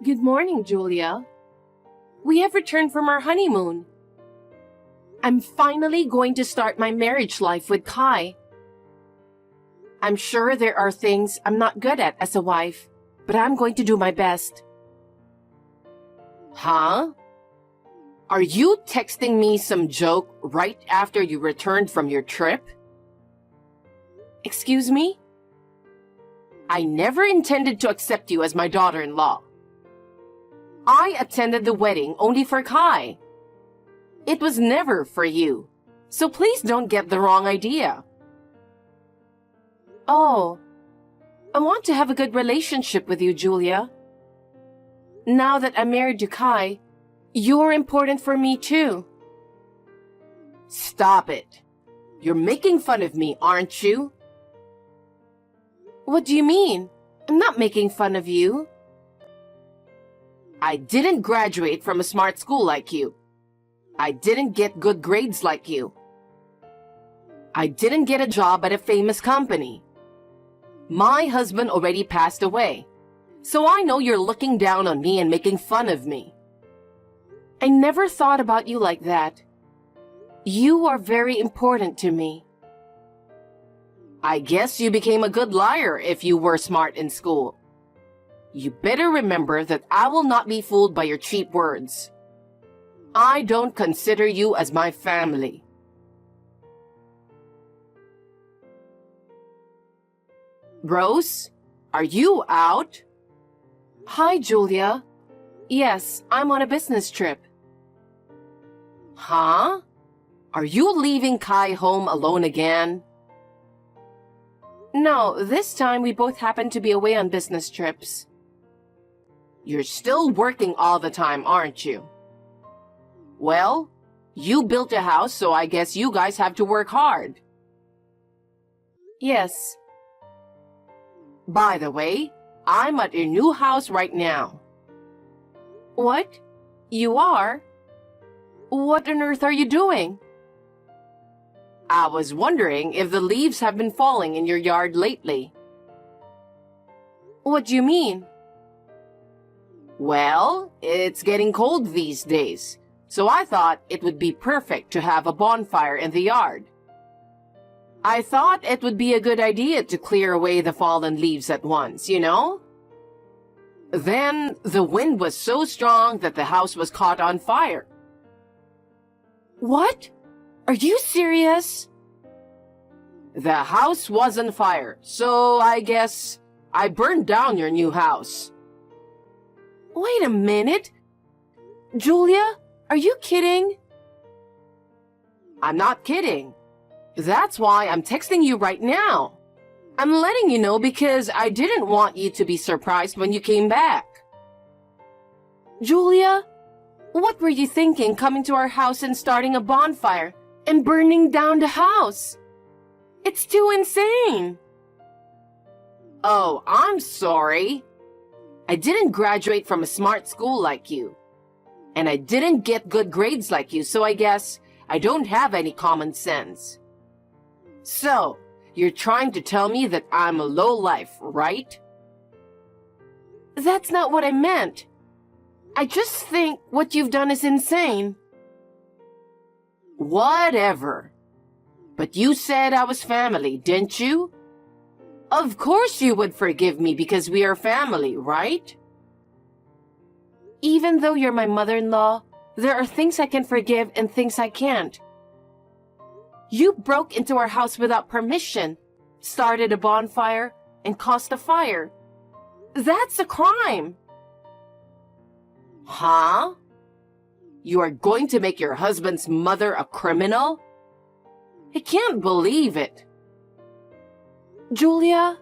Good morning, Julia. We have returned from our honeymoon. I'm finally going to start my marriage life with Kai. I'm sure there are things I'm not good at as a wife, but I'm going to do my best. Huh? Are you texting me some joke right after you returned from your trip? Excuse me? I never intended to accept you as my daughter-in-law. I attended the wedding only for Kai. It was never for you, so please don't get the wrong idea. Oh, I want to have a good relationship with you, Julia. Now that I'm married to Kai, you're important for me too. Stop it. You're making fun of me, aren't you? What do you mean? I'm not making fun of you. I didn't graduate from a smart school like you. I didn't get good grades like you. I didn't get a job at a famous company. My husband already passed away, so I know you're looking down on me and making fun of me. I never thought about you like that. You are very important to me. I guess you became a good liar if you were smart in school. You better remember that I will not be fooled by your cheap words. I don't consider you as my family. Rose, are you out? Hi, Julia. Yes, I'm on a business trip. Huh? Are you leaving Kai home alone again? No, this time we both happen to be away on business trips. You're still working all the time, aren't you? Well, you built a house, so I guess you guys have to work hard. Yes. By the way, I'm at your new house right now. What? You are? What on earth are you doing? I was wondering if the leaves have been falling in your yard lately. What do you mean? Well, it's getting cold these days, so I thought it would be perfect to have a bonfire in the yard. I thought it would be a good idea to clear away the fallen leaves at once, you know? Then the wind was so strong that the house was caught on fire. What? Are you serious? The house was on fire, so I guess I burned down your new house. Wait a minute. Julia, are you kidding? I'm not kidding. That's why I'm texting you right now. I'm letting you know because I didn't want you to be surprised when you came back. Julia, what were you thinking coming to our house and starting a bonfire and burning down the house? It's too insane. Oh, I'm sorry. I didn't graduate from a smart school like you. And I didn't get good grades like you, so I guess I don't have any common sense. So, you're trying to tell me that I'm a lowlife, right? That's not what I meant. I just think what you've done is insane. Whatever. But you said I was family, didn't you? Of course you would forgive me because we are family, right? Even though you're my mother-in-law, there are things I can forgive and things I can't. You broke into our house without permission, started a bonfire, and caused a fire. That's a crime. Huh? You are going to make your husband's mother a criminal? I can't believe it. Julia?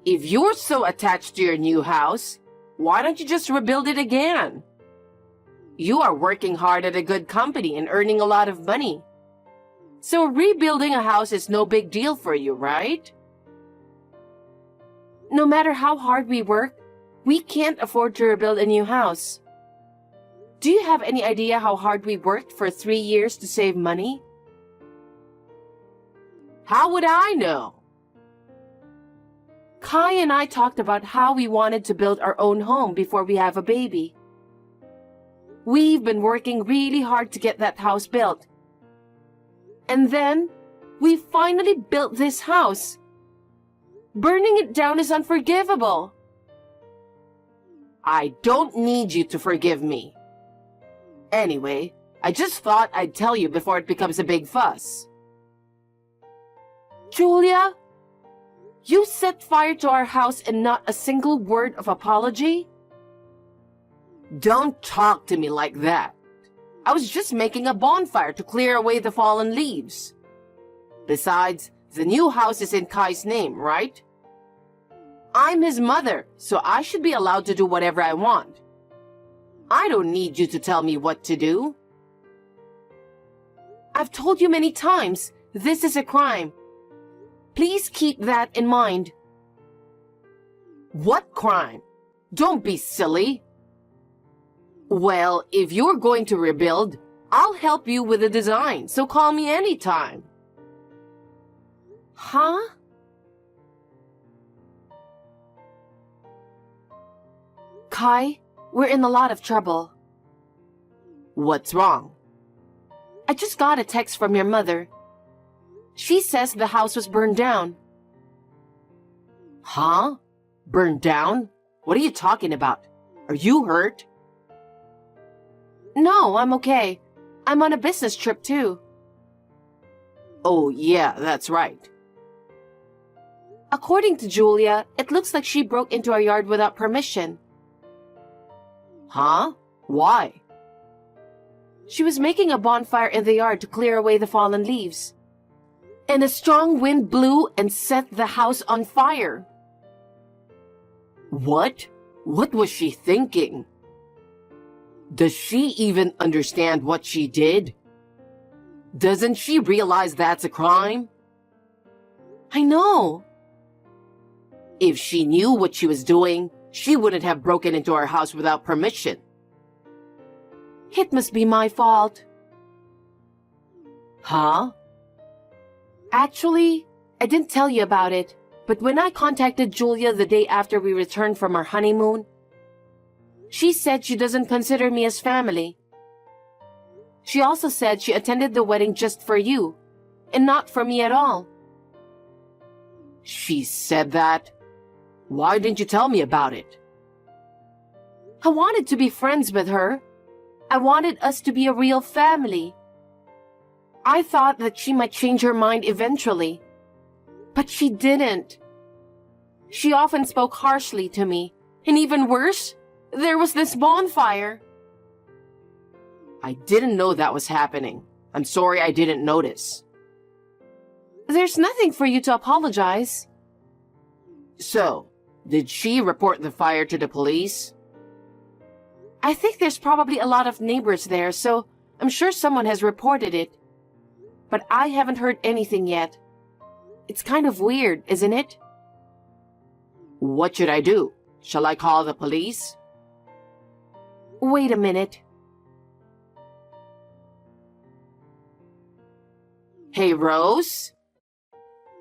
If you're so attached to your new house, why don't you just rebuild it again? You are working hard at a good company and earning a lot of money. So rebuilding a house is no big deal for you, right? No matter how hard we work, we can't afford to rebuild a new house. Do you have any idea how hard we worked for 3 years to save money? How would I know? Kai and I talked about how we wanted to build our own home before we have a baby. We've been working really hard to get that house built. And then, we finally built this house. Burning it down is unforgivable. I don't need you to forgive me. Anyway, I just thought I'd tell you before it becomes a big fuss. Julia, you set fire to our house and not a single word of apology? Don't talk to me like that. I was just making a bonfire to clear away the fallen leaves. Besides, the new house is in Kai's name, right? I'm his mother, so I should be allowed to do whatever I want. I don't need you to tell me what to do. I've told you many times, this is a crime. Please keep that in mind. What crime? Don't be silly. Well, if you're going to rebuild, I'll help you with the design, so call me anytime. Huh? Kai, we're in a lot of trouble. What's wrong? I just got a text from your mother. She says the house was burned down. Huh? Burned down? What are you talking about? Are you hurt? No, I'm okay. I'm on a business trip too. Oh, yeah, that's right. According to Julia, it looks like she broke into our yard without permission. Huh? Why? She was making a bonfire in the yard to clear away the fallen leaves. And a strong wind blew and set the house on fire. What? What was she thinking? Does she even understand what she did? Doesn't she realize that's a crime? I know. If she knew what she was doing, she wouldn't have broken into our house without permission. It must be my fault. Huh? Actually, I didn't tell you about it, but when I contacted Julia the day after we returned from our honeymoon, she said she doesn't consider me as family. She also said she attended the wedding just for you, and not for me at all. She said that? Why didn't you tell me about it? I wanted to be friends with her. I wanted us to be a real family. I thought that she might change her mind eventually. But she didn't. She often spoke harshly to me, and even worse, there was this bonfire. I didn't know that was happening. I'm sorry I didn't notice. There's nothing for you to apologize. So, did she report the fire to the police? I think there's probably a lot of neighbors there, so I'm sure someone has reported it. But I haven't heard anything yet. It's kind of weird, isn't it? What should I do? Shall I call the police? Wait a minute. Hey, Rose?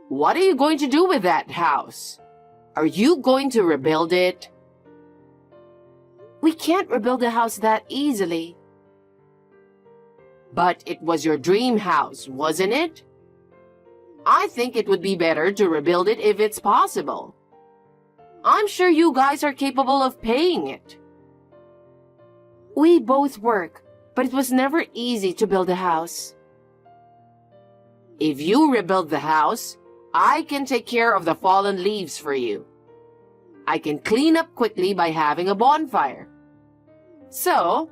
What are you going to do with that house? Are you going to rebuild it? We can't rebuild a house that easily. But it was your dream house, wasn't it? I think it would be better to rebuild it if it's possible. I'm sure you guys are capable of paying it. We both work, but it was never easy to build a house. If you rebuild the house, I can take care of the fallen leaves for you. I can clean up quickly by having a bonfire. So,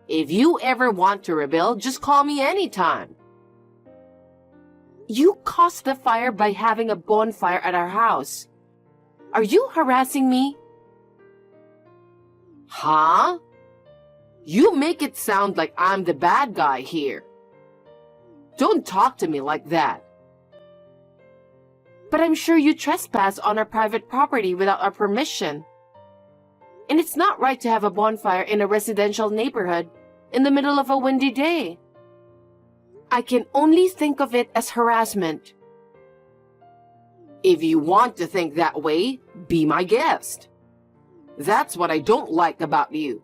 if you ever want to rebuild, just call me anytime. You caused the fire by having a bonfire at our house. Are you harassing me? Huh? You make it sound like I'm the bad guy here. Don't talk to me like that. But I'm sure you trespass on our private property without our permission. And it's not right to have a bonfire in a residential neighborhood in the middle of a windy day. I can only think of it as harassment. If you want to think that way, be my guest. That's what I don't like about you.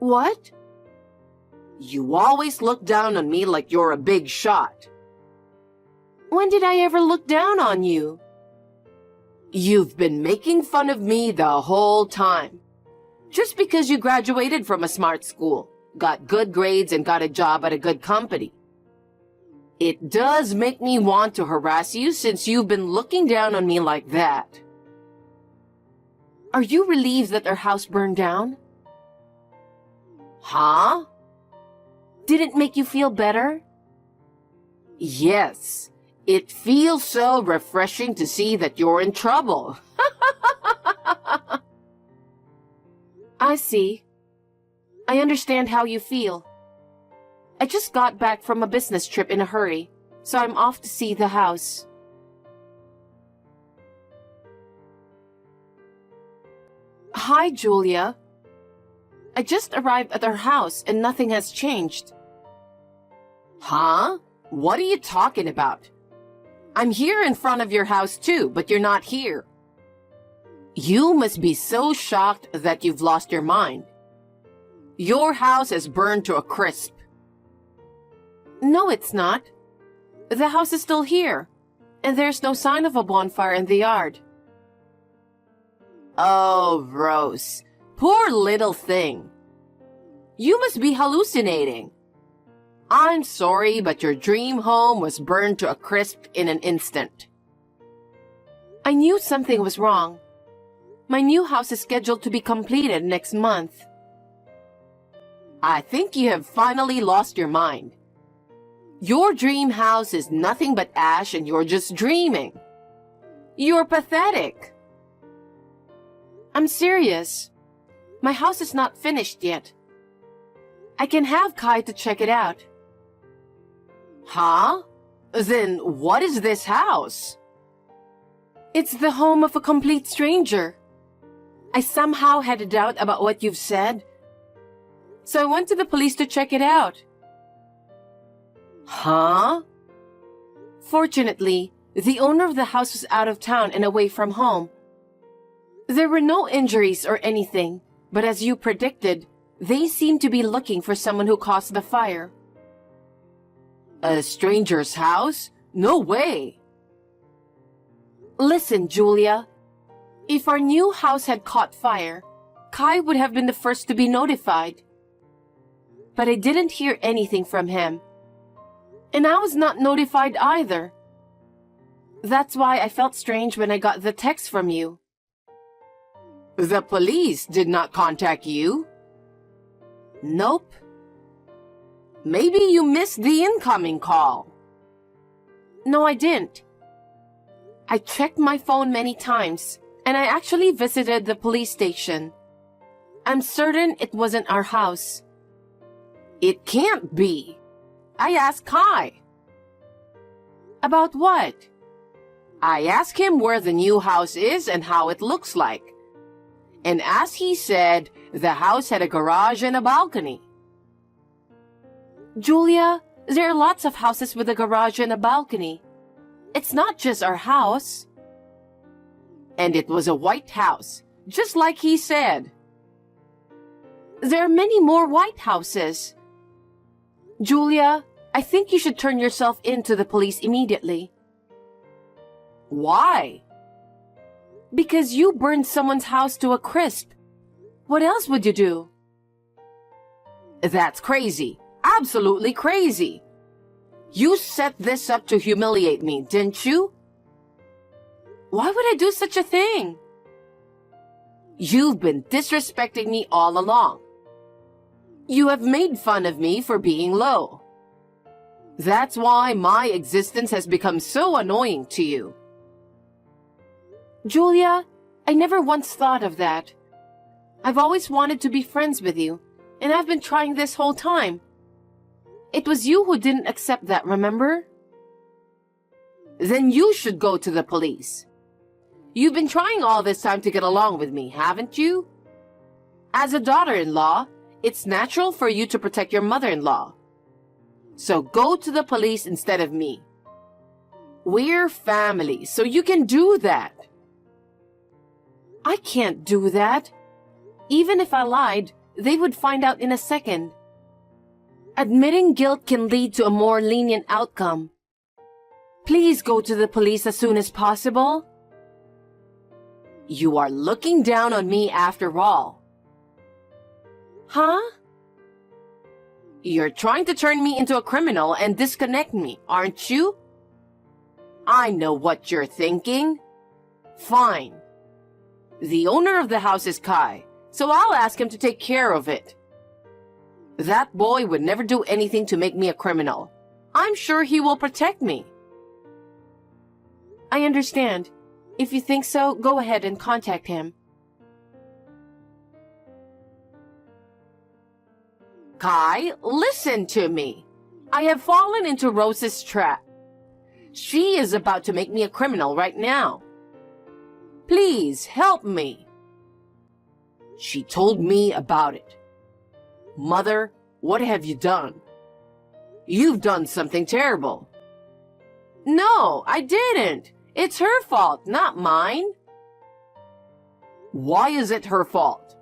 What? You always look down on me like you're a big shot. When did I ever look down on you? You've been making fun of me the whole time. Just because you graduated from a smart school, got good grades, and got a job at a good company. It does make me want to harass you since you've been looking down on me like that. Are you relieved that our house burned down? Huh? Did it make you feel better? Yes. It feels so refreshing to see that you're in trouble. I see. I understand how you feel. I just got back from a business trip in a hurry, so I'm off to see the house. Hi, Julia. I just arrived at our house and nothing has changed. Huh? What are you talking about? I'm here in front of your house too, but you're not here. You must be so shocked that you've lost your mind. Your house is burned to a crisp. No, it's not. The house is still here, and there's no sign of a bonfire in the yard. Oh, Rose, poor little thing. You must be hallucinating. I'm sorry, but your dream home was burned to a crisp in an instant. I knew something was wrong. My new house is scheduled to be completed next month. I think you have finally lost your mind. Your dream house is nothing but ash and you're just dreaming. You're pathetic. I'm serious. My house is not finished yet. I can have Kai to check it out. Huh? Then what is this house? It's the home of a complete stranger. I somehow had a doubt about what you've said, so I went to the police to check it out. Huh? Fortunately, the owner of the house was out of town and away from home. There were no injuries or anything, but as you predicted, they seemed to be looking for someone who caused the fire. A stranger's house? No way! Listen, Julia. If our new house had caught fire, Kai would have been the first to be notified. But I didn't hear anything from him. And I was not notified either. That's why I felt strange when I got the text from you. The police did not contact you? Nope. Maybe you missed the incoming call. No, I didn't. I checked my phone many times, and I actually visited the police station. I'm certain it wasn't our house. It can't be. I asked Kai. About what? I asked him where the new house is and how it looks like. And as he said, the house had a garage and a balcony. Julia, there are lots of houses with a garage and a balcony. It's not just our house. And it was a white house, just like he said. There are many more white houses. Julia, I think you should turn yourself in to the police immediately. Why? Because you burned someone's house to a crisp. What else would you do? That's crazy. Absolutely crazy. You set this up to humiliate me, didn't you? Why would I do such a thing? You've been disrespecting me all along. You have made fun of me for being low. That's why my existence has become so annoying to you. Julia, I never once thought of that. I've always wanted to be friends with you, and I've been trying this whole time. It was you who didn't accept that, remember? Then you should go to the police. You've been trying all this time to get along with me, haven't you? As a daughter-in-law, it's natural for you to protect your mother-in-law. So go to the police instead of me. We're family, so you can do that. I can't do that. Even if I lied, they would find out in a second. Admitting guilt can lead to a more lenient outcome. Please go to the police as soon as possible. You are looking down on me after all. Huh? You're trying to turn me into a criminal and disconnect me, aren't you? I know what you're thinking. Fine. The owner of the house is Kai, so I'll ask him to take care of it. That boy would never do anything to make me a criminal. I'm sure he will protect me. I understand. If you think so, go ahead and contact him. Kai, listen to me. I have fallen into Rose's trap. She is about to make me a criminal right now. Please help me. She told me about it. Mother, what have you done? You've done something terrible. No, I didn't. It's her fault, not mine. Why is it her fault?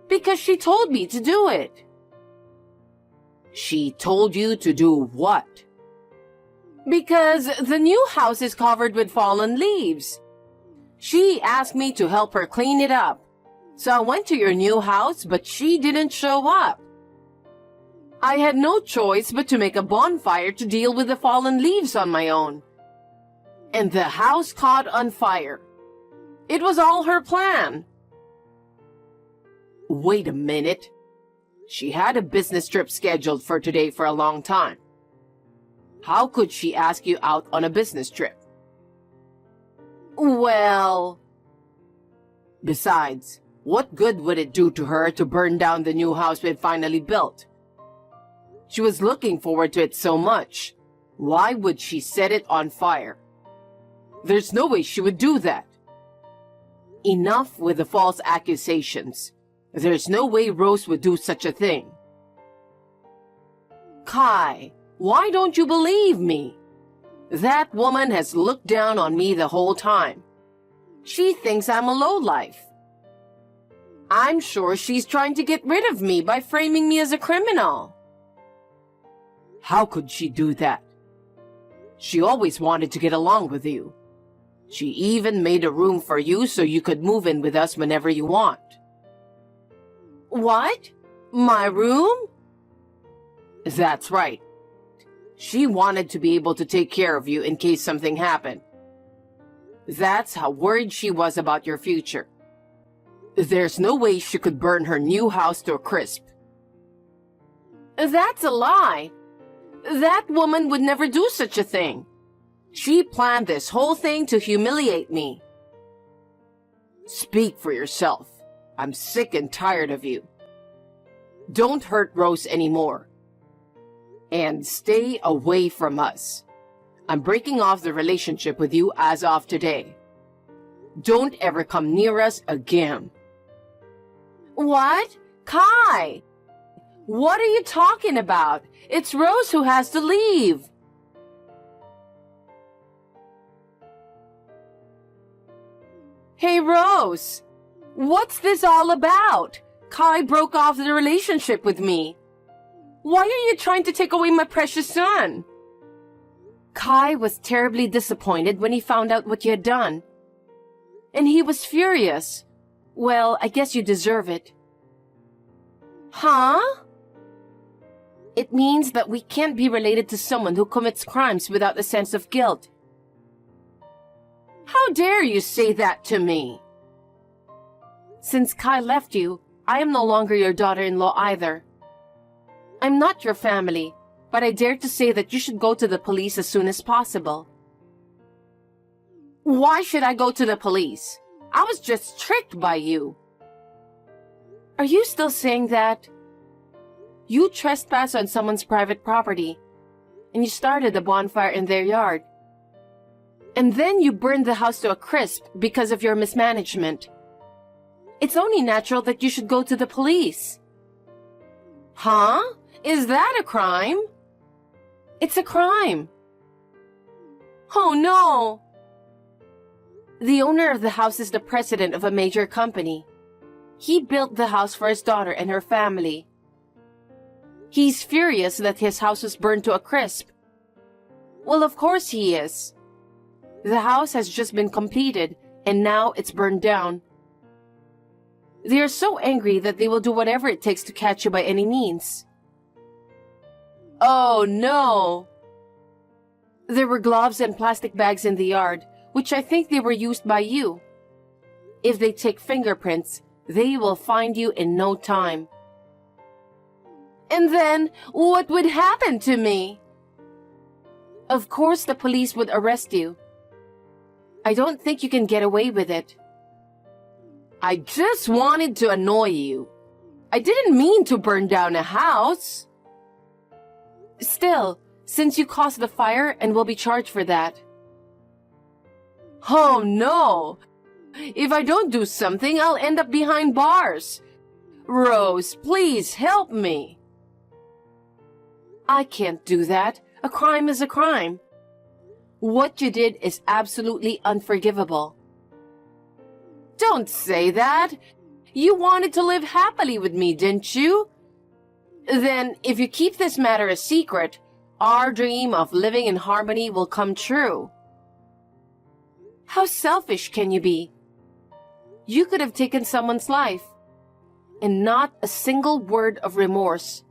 Because she told me to do it. She told you to do what? Because the new house is covered with fallen leaves. She asked me to help her clean it up. So I went to your new house, but she didn't show up. I had no choice but to make a bonfire to deal with the fallen leaves on my own. And the house caught on fire. It was all her plan. Wait a minute. She had a business trip scheduled for today for a long time. How could she ask you out on a business trip? Well... Besides, what good would it do to her to burn down the new house we've finally built? She was looking forward to it so much. Why would she set it on fire? There's no way she would do that. Enough with the false accusations. There's no way Rose would do such a thing. Kai, why don't you believe me? That woman has looked down on me the whole time. She thinks I'm a lowlife. I'm sure she's trying to get rid of me by framing me as a criminal. How could she do that? She always wanted to get along with you. She even made a room for you so you could move in with us whenever you want. What? My room? That's right. She wanted to be able to take care of you in case something happened. That's how worried she was about your future. There's no way she could burn her new house to a crisp. That's a lie. That woman would never do such a thing. She planned this whole thing to humiliate me. Speak for yourself. I'm sick and tired of you. Don't hurt Rose anymore. And stay away from us. I'm breaking off the relationship with you as of today. Don't ever come near us again. What? Kai! What are you talking about? It's Rose who has to leave. Hey, Rose. What's this all about? Kai broke off the relationship with me. Why are you trying to take away my precious son? Kai was terribly disappointed when he found out what you had done. And he was furious. Well, I guess you deserve it. Huh? It means that we can't be related to someone who commits crimes without a sense of guilt. How dare you say that to me? Since Kai left you, I am no longer your daughter-in-law either. I'm not your family, but I dare to say that you should go to the police as soon as possible. Why should I go to the police? I was just tricked by you. Are you still saying that? You trespassed on someone's private property, and you started a bonfire in their yard. And then you burned the house to a crisp because of your mismanagement. It's only natural that you should go to the police. Huh? Is that a crime? It's a crime. Oh no! The owner of the house is the president of a major company. He built the house for his daughter and her family. He's furious that his house was burned to a crisp. Well, of course he is. The house has just been completed and now it's burned down. They are so angry that they will do whatever it takes to catch you by any means. Oh no! There were gloves and plastic bags in the yard, which I think they were used by you. If they take fingerprints, they will find you in no time. And then, what would happen to me? Of course the police would arrest you. I don't think you can get away with it. I just wanted to annoy you. I didn't mean to burn down a house. Still, since you caused the fire and will be charged for that. Oh no! If I don't do something, I'll end up behind bars. Rose, please help me. I can't do that. A crime is a crime. What you did is absolutely unforgivable. Don't say that. You wanted to live happily with me, didn't you? Then, if you keep this matter a secret, our dream of living in harmony will come true. How selfish can you be? You could have taken someone's life, and not a single word of remorse.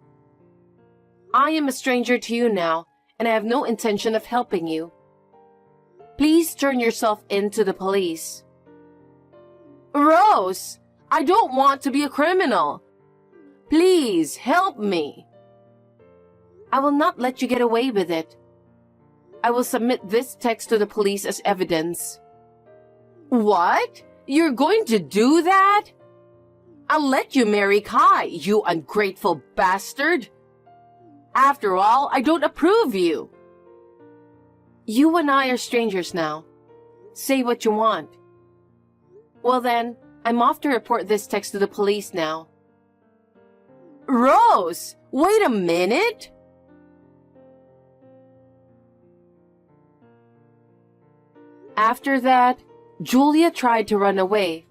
I am a stranger to you now, and I have no intention of helping you. Please turn yourself in to the police. Rose, I don't want to be a criminal. Please help me. I will not let you get away with it. I will submit this text to the police as evidence. What? You're going to do that? I'll let you marry Kai, you ungrateful bastard. After all, I don't approve you. You and I are strangers now. Say what you want. Well then, I'm off to report this text to the police now. Rose, wait a minute. After that, Julia tried to run away,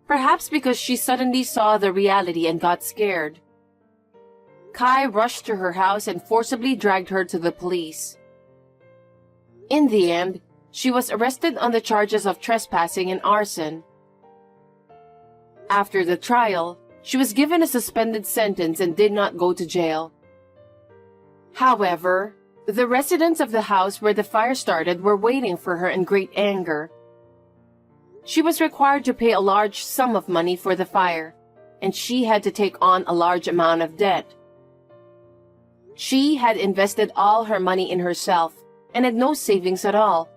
perhaps because she suddenly saw the reality and got scared. Kai rushed to her house and forcibly dragged her to the police. In the end, she was arrested on the charges of trespassing and arson. After the trial, she was given a suspended sentence and did not go to jail. However, the residents of the house where the fire started were waiting for her in great anger. She was required to pay a large sum of money for the fire, and she had to take on a large amount of debt. She had invested all her money in herself and had no savings at all.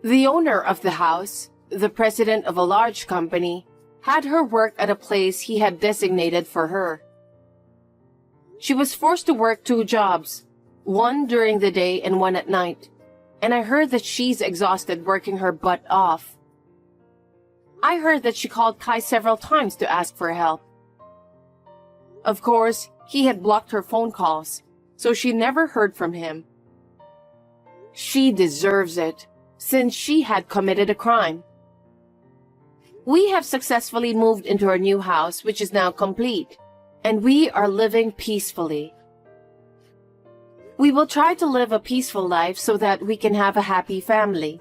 The owner of the house, the president of a large company, had her work at a place he had designated for her. She was forced to work 2 jobs, one during the day and one at night, and I heard that she's exhausted working her butt off. I heard that she called Kai several times to ask for help. Of course, he had blocked her phone calls, so she never heard from him. She deserves it, since she had committed a crime. We have successfully moved into our new house, which is now complete, and we are living peacefully. We will try to live a peaceful life so that we can have a happy family.